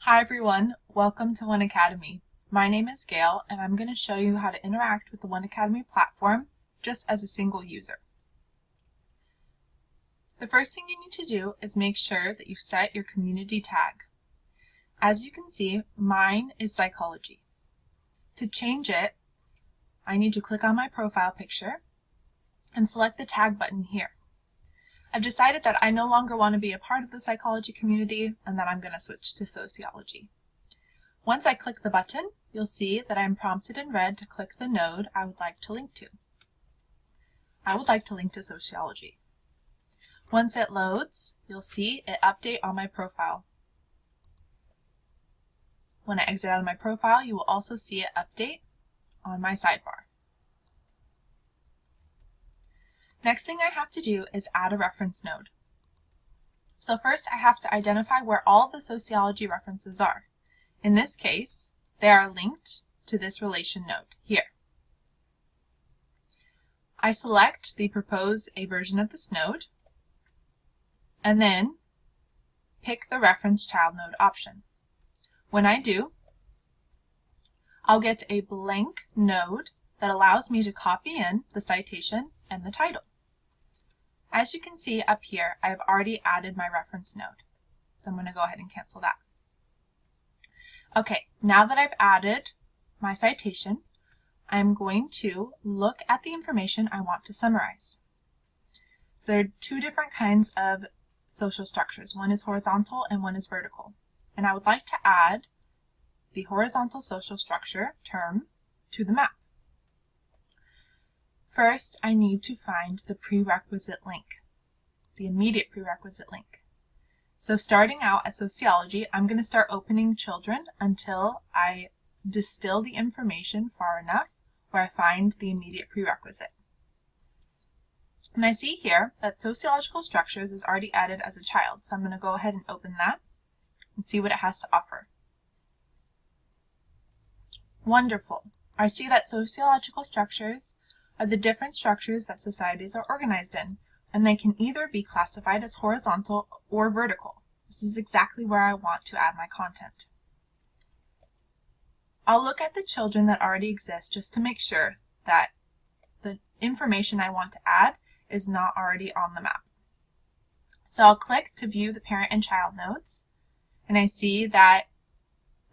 Hi everyone, welcome to 1Cademy. My name is Gail and I'm going to show you how to interact with the 1Cademy platform just as a single user. The first thing you need to do is make sure that you set your community tag. As you can see, mine is Psychology. To change it, I need to click on my profile picture and select the tag button here. I've decided that I no longer want to be a part of the Psychology community and that I'm going to switch to Sociology. Once I click the button, you'll see that I'm prompted in red to click the node I would like to link to. I would like to link to Sociology. Once it loads, you'll see it update on my profile. When I exit out of my profile, you will also see it update on my sidebar. Next thing I have to do is add a reference node. So first I have to identify where all the sociology references are. In this case, they are linked to this relation node here. I select the propose a version of this node and then pick the reference child node option. When I do, I'll get a blank node that allows me to copy in the citation and the title. As you can see up here, I've already added my reference node. So I'm going to go ahead and cancel that. Okay, now that I've added my citation, I'm going to look at the information I want to summarize. So there are two different kinds of social structures. One is horizontal and one is vertical. And I would like to add the horizontal social structure term to the map. First, I need to find the prerequisite link, the immediate prerequisite link. So starting out at Sociology, I'm going to start opening children until I distill the information far enough where I find the immediate prerequisite. And I see here that sociological structures is already added as a child, so I'm going to go ahead and open that and see what it has to offer. Wonderful. I see that sociological structures are the different structures that societies are organized in, and they can either be classified as horizontal or vertical. This is exactly where I want to add my content. I'll look at the children that already exist just to make sure that the information I want to add is not already on the map. So I'll click to view the parent and child nodes, and I see that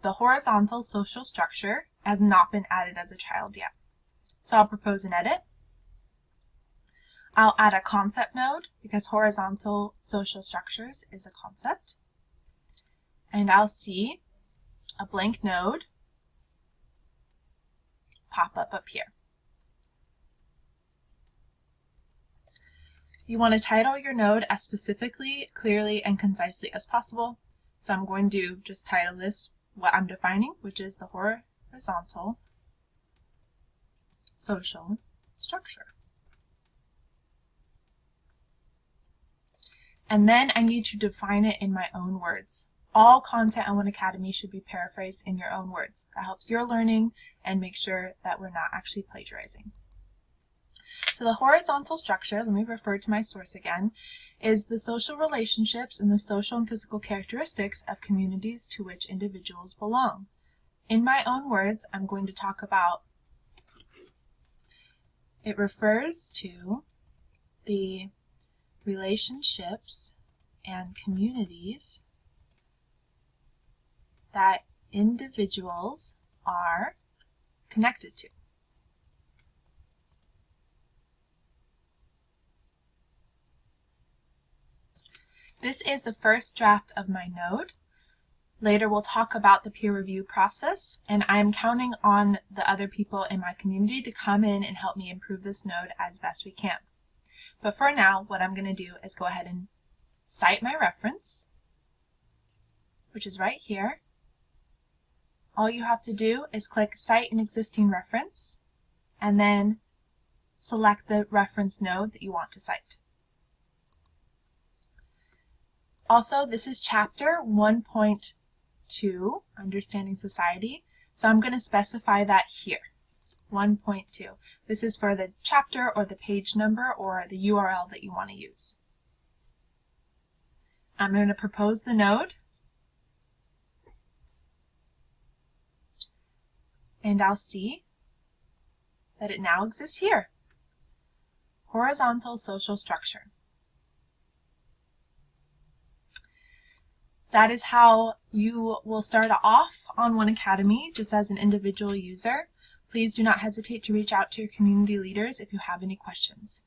the horizontal social structure has not been added as a child yet. So I'll propose an edit. I'll add a concept node because horizontal social structures is a concept. And I'll see a blank node pop up here. You want to title your node as specifically, clearly, and concisely as possible. So I'm going to just title this what I'm defining, which is the horizontal social structure. And then I need to define it in my own words. All content on 1Cademy should be paraphrased in your own words. That helps your learning and make sure that we're not actually plagiarizing. So the horizontal structure, let me refer to my source again, is the social relationships and the social and physical characteristics of communities to which individuals belong. In my own words, I'm going to talk about it refers to the relationships and communities that individuals are connected to. This is the first draft of my node. Later we'll talk about the peer review process, and I'm counting on the other people in my community to come in and help me improve this node as best we can. But for now, what I'm going to do is go ahead and cite my reference, which is right here. All you have to do is click Cite an Existing Reference, and then select the reference node that you want to cite. Also, this is chapter 1.2, Understanding Society, so I'm going to specify that here, 1.2. This is for the chapter or the page number or the URL that you want to use. I'm going to propose the node, and I'll see that it now exists here. Horizontal social structure. That is how you will start off on 1Cademy, just as an individual user. Please do not hesitate to reach out to your community leaders if you have any questions.